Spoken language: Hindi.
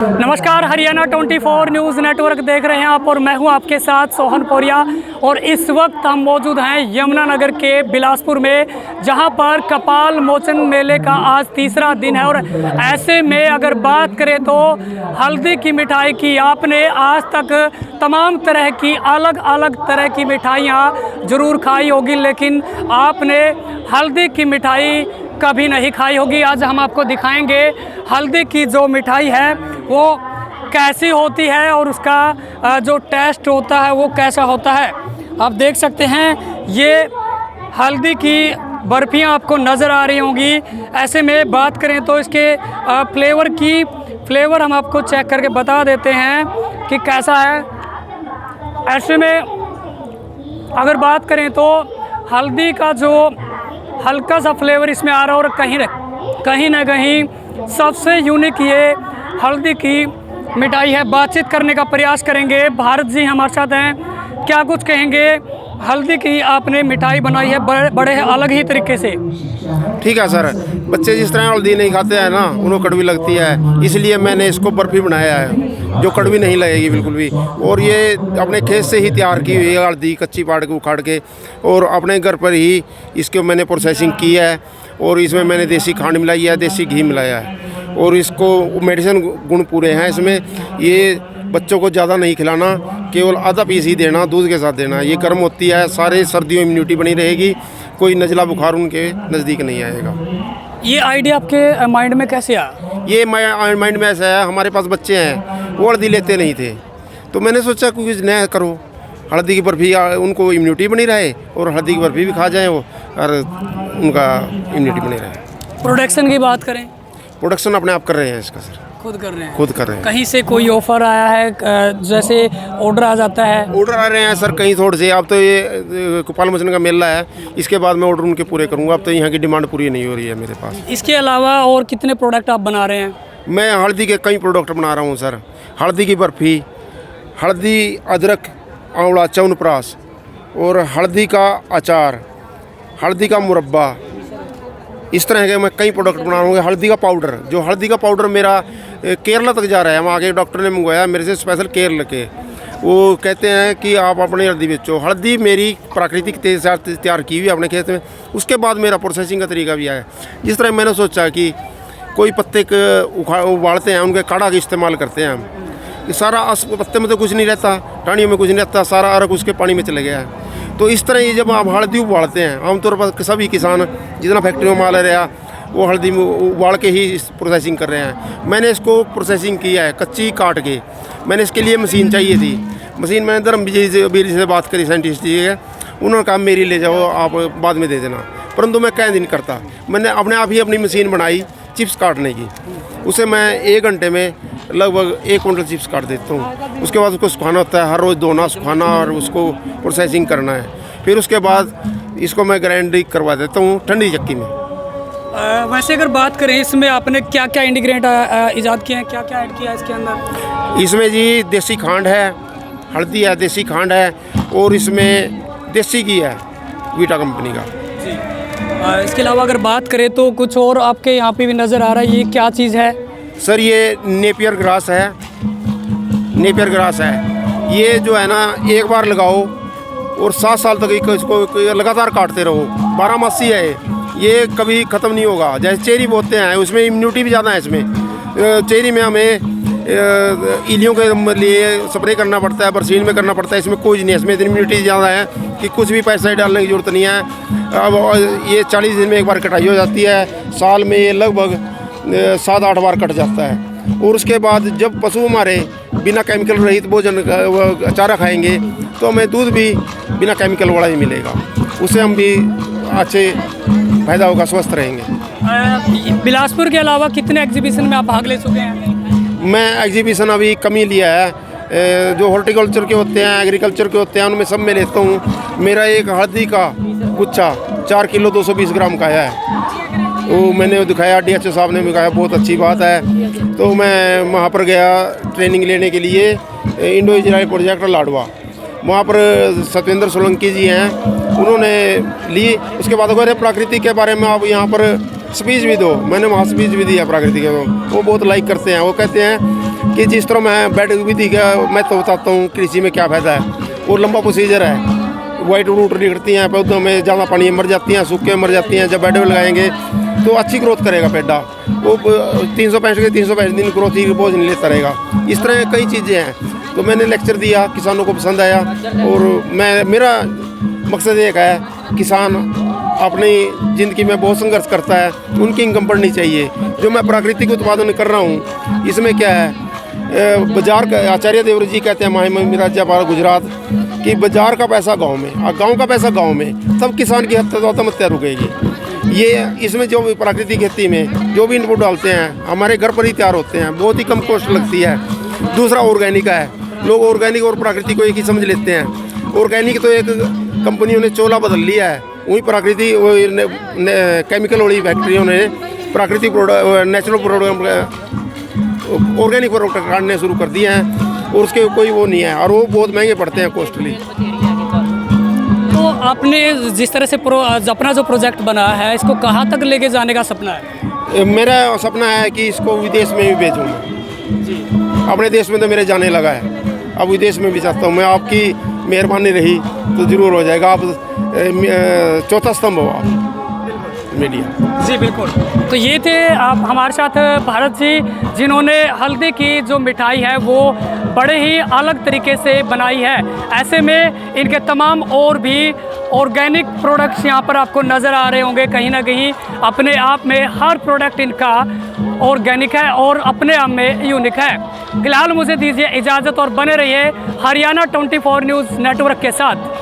नमस्कार, हरियाणा 24 न्यूज़ नेटवर्क देख रहे हैं आप और मैं हूं आपके साथ सोहन पौरिया। और इस वक्त हम मौजूद हैं यमुनानगर के बिलासपुर में, जहां पर कपाल मोचन मेले का आज तीसरा दिन है। और ऐसे में अगर बात करें तो हल्दी की मिठाई की आपने आज तक तमाम तरह की अलग अलग तरह की मिठाइयाँ ज़रूर खाई होगी, लेकिन आपने हल्दी की मिठाई कभी नहीं खाई होगी। आज हम आपको दिखाएंगे हल्दी की जो मिठाई है वो कैसी होती है और उसका जो टेस्ट होता है वो कैसा होता है। आप देख सकते हैं ये हल्दी की बर्फ़ियाँ आपको नज़र आ रही होंगी। ऐसे में बात करें तो इसके फ्लेवर हम आपको चेक करके बता देते हैं कि कैसा है। ऐसे में अगर बात करें तो हल्दी का जो हल्का सा फ्लेवर इसमें आ रहा है, और कहीं ना कहीं सबसे यूनिक ये हल्दी की मिठाई है। बातचीत करने का प्रयास करेंगे। भारत जी हमारे साथ हैं, क्या कुछ कहेंगे? हल्दी की आपने मिठाई बनाई है बड़े अलग ही तरीके से। ठीक है सर, बच्चे जिस तरह हल्दी नहीं खाते हैं ना, उन्हें कड़वी लगती है, इसलिए मैंने इसको बर्फ़ी बनाया है जो कड़वी नहीं लगेगी बिल्कुल भी। और ये अपने खेत से ही तैयार की हुई है हल्दी, कच्ची पाड़ के उखाड़ के, और अपने घर पर ही इसको मैंने प्रोसेसिंग की है। और इसमें मैंने देसी खांड मिलाई है, देसी घी मिलाया है, और इसको मेडिसिन गुण पूरे हैं इसमें। ये बच्चों को ज़्यादा नहीं खिलाना, केवल आधा पीस ही देना, दूध के साथ देना। ये गर्म होती है, सारे सर्दियों में इम्यूनिटी बनी रहेगी, कोई नज़ला बुखार उनके नज़दीक नहीं आएगा। ये आइडिया आपके माइंड में कैसे आया? ये माइंड में ऐसा है, हमारे पास बच्चे हैं वो हल्दी लेते नहीं थे, तो मैंने सोचा कुछ नया करो, हल्दी की बर्फ़ी, उनको इम्यूनिटी बनी रहे और हल्दी की बर्फ़ी भी खा जाएँ वो, और उनका इम्यूनिटी बनी रहे। प्रोडक्शन की बात करें, प्रोडक्शन अपने आप कर रहे हैं इसका सर, खुद कर रहे हैं। खुद कर रहे हैं। कहीं से कोई ऑफर आया है, जैसे ऑर्डर आ जाता है? ऑर्डर आ रहे हैं सर कहीं थोड़े से। अब तो ये कपाल मोचन का मेला है, इसके बाद मैं ऑर्डर उनके पूरे करूँगा। अब तो यहाँ की डिमांड पूरी नहीं हो रही है मेरे पास। इसके अलावा और कितने प्रोडक्ट आप बना रहे हैं? मैं हल्दी के कई प्रोडक्ट बना रहा हूँ सर। हल्दी की बर्फ़ी, हल्दी अदरक आंवला च्यवनप्राश, और हल्दी का अचार, हल्दी का मुरब्बा, इस तरह के मैं कई प्रोडक्ट बना रहा हूँ। हल्दी का पाउडर, जो हल्दी का पाउडर मेरा केरला तक जा रहा है, वहाँ आगे डॉक्टर ने मंगवाया मेरे से स्पेशल केरल के। वो कहते हैं कि आप अपनी हल्दी बेचो। हल्दी मेरी प्राकृतिक तेज से तैयार की हुई है अपने खेत में, उसके बाद मेरा प्रोसेसिंग का तरीका भी है। जिस तरह मैंने सोचा कि कोई पत्ते उबालते हैं, उनके काढ़ा का इस्तेमाल करते हैं हम। ये सारा पत्ते में तो कुछ नहीं रहता, टाणियों में कुछ नहीं रहता, सारा अरक उसके पानी में चले गया है। तो इस तरह ये जब आप हल्दी उबालते हैं, आमतौर पर सभी किसान जितना फैक्ट्री में माल रहा वो हल्दी में उबाल के ही प्रोसेसिंग कर रहे हैं। मैंने इसको प्रोसेसिंग किया है कच्ची काट के। मैंने इसके लिए मशीन चाहिए थी। मशीन मैंने धर्मवीर जी से बात करी, साइंटिस्ट जी है, उन्होंने कहा मेरी ले जाओ, आप बाद में दे देना। परंतु मैं कहीं नहीं करता, मैंने अपने आप ही अपनी मशीन बनाई चिप्स काटने की। उसे मैं 1 घंटे में लगभग 1 कुंटल चिप्स काट देता हूँ। उसके बाद उसको सुखाना होता है, हर रोज़ धोना, सुखाना और उसको प्रोसेसिंग करना है। फिर उसके बाद इसको मैं ग्राइंडिंग करवा देता हूँ ठंडी चक्की में। वैसे अगर बात करें, इसमें आपने क्या क्या इंग्रेडिएंट ईजाद किए हैं, क्या क्या ऐड किया है इसके अंदर? इसमें जी देसी खांड है, हल्दी है, देसी खांड है, और इसमें देसी घी है वीटा कंपनी का जी। इसके अलावा अगर बात करें तो कुछ और आपके यहाँ पे भी नज़र आ रहा है, ये क्या चीज़ है? सर ये नेपियर ग्रास है, नेपियर ग्रास है। ये जो है ना, एक बार लगाओ और 7 साल तक इसको लगातार काटते रहो, 12मासी है ये कभी ख़त्म नहीं होगा। जैसे चेरी बोते हैं, उसमें इम्यूनिटी भी ज़्यादा है। इसमें चेरी में हमें इलियों के लिए स्प्रे करना पड़ता है, बरसीन में करना पड़ता है, इसमें कुछ नहीं है। इसमें इम्यूनिटी ज़्यादा है कि कुछ भी पैसा डालने की ज़रूरत नहीं है। अब ये 40 दिन में एक बार कटाई हो जाती है, साल में ये लगभग 7-8 बार कट जाता है। और उसके बाद जब पशु हमारे बिना केमिकल रहित भोजन चारा खाएंगे तो हमें दूध भी बिना केमिकल वाला ही मिलेगा, उससे हम भी अच्छे फायदा होगा, स्वस्थ रहेंगे। बिलासपुर के अलावा कितने एग्जीबिशन में आप भाग ले चुके हैं? मैं एग्जीबिशन अभी कम ही लिया है। जो हॉर्टिकल्चर के होते हैं, एग्रीकल्चर के होते हैं, उनमें सब में लेता हूँ। मेरा एक हल्दी का गुच्छा 4 किलो 220 ग्राम का है, वो मैंने दिखाया, DHO साहब ने भी कहा बहुत अच्छी बात है। तो मैं वहाँ पर गया ट्रेनिंग लेने के लिए, इंडो इजराइल प्रोजेक्ट लाडवा। वहाँ पर सत्येंद्र सोलंकी जी हैं, उन्होंने ली। उसके बाद अगर प्राकृतिक के बारे में आप यहाँ पर स्पीच भी दो, मैंने वहाँ स्पीच भी दिया प्राकृतिक को, वो बहुत लाइक करते हैं। वो कहते हैं कि जिस तरह मैं बेड विधि का मैं तो बताता हूँ कृषि में क्या फ़ायदा है। वो लंबा प्रोसीजर है, वाइट रूट निकलती हैं पौधों में, ज़्यादा पानी में मर जाती हैं, सूखे में मर जाती हैं। जब बेड में लगाएंगे तो अच्छी ग्रोथ करेगा पेड़ा। वो 365 दिन ग्रोथ ही बोझ नहीं लेता रहेगा। इस तरह कई चीज़ें हैं। तो मैंने लेक्चर दिया, किसानों को पसंद आया। और मेरा मकसद एक है, किसान अपनी ज़िंदगी में बहुत संघर्ष करता है, उनकी इनकम बढ़नी चाहिए। जो मैं प्राकृतिक उत्पादन कर रहा हूँ, इसमें क्या है, बाजार का आचार्य देवव्रत जी कहते हैं महामहिम राज्यपाल गुजरात कि बाजार का पैसा गांव में और गांव का पैसा गांव में, तब किसान की आत्महत्या रुकेगी। ये इसमें जो भी प्राकृतिक खेती में जो भी इनपुट डालते हैं हमारे घर पर ही तैयार होते हैं, बहुत ही कम कॉस्ट लगती है। दूसरा ऑर्गेनिक है, लोग ऑर्गेनिक और प्राकृतिक को एक ही समझ लेते हैं। ऑर्गेनिक तो एक कंपनियों ने चोला बदल लिया है, वही प्राकृतिक केमिकल वाली फैक्ट्रियों ने प्राकृतिक product, natural product, organic product काटने शुरू कर दिए हैं। और उसके कोई वो नहीं है, और वो बहुत महंगे पड़ते हैं, कॉस्टली। तो आपने जिस तरह से अपना जो प्रोजेक्ट बना है, इसको कहाँ तक लेके जाने का सपना है? मेरा सपना है कि इसको विदेश में भी भेजूँ मैं जी। अपने देश में तो मेरे जाने लगा है, अब विदेश में भी चाहता हूँ मैं। आपकी मेहरबानी रही तो ज़रूर हो जाएगा। आप चौथा स्तंभ हो आप मीडिया। जी बिल्कुल। तो ये थे आप हमारे साथ भारत जी, जिन्होंने हल्दी की जो मिठाई है वो बड़े ही अलग तरीके से बनाई है। ऐसे में इनके तमाम और भी ऑर्गेनिक प्रोडक्ट्स यहाँ पर आपको नज़र आ रहे होंगे। कहीं ना कहीं अपने आप में हर प्रोडक्ट इनका ऑर्गेनिक है और अपने आप में यूनिक है। फिलहाल मुझे दीजिए इजाज़त और बने रहिए हरियाणा 24 न्यूज़ नेटवर्क के साथ।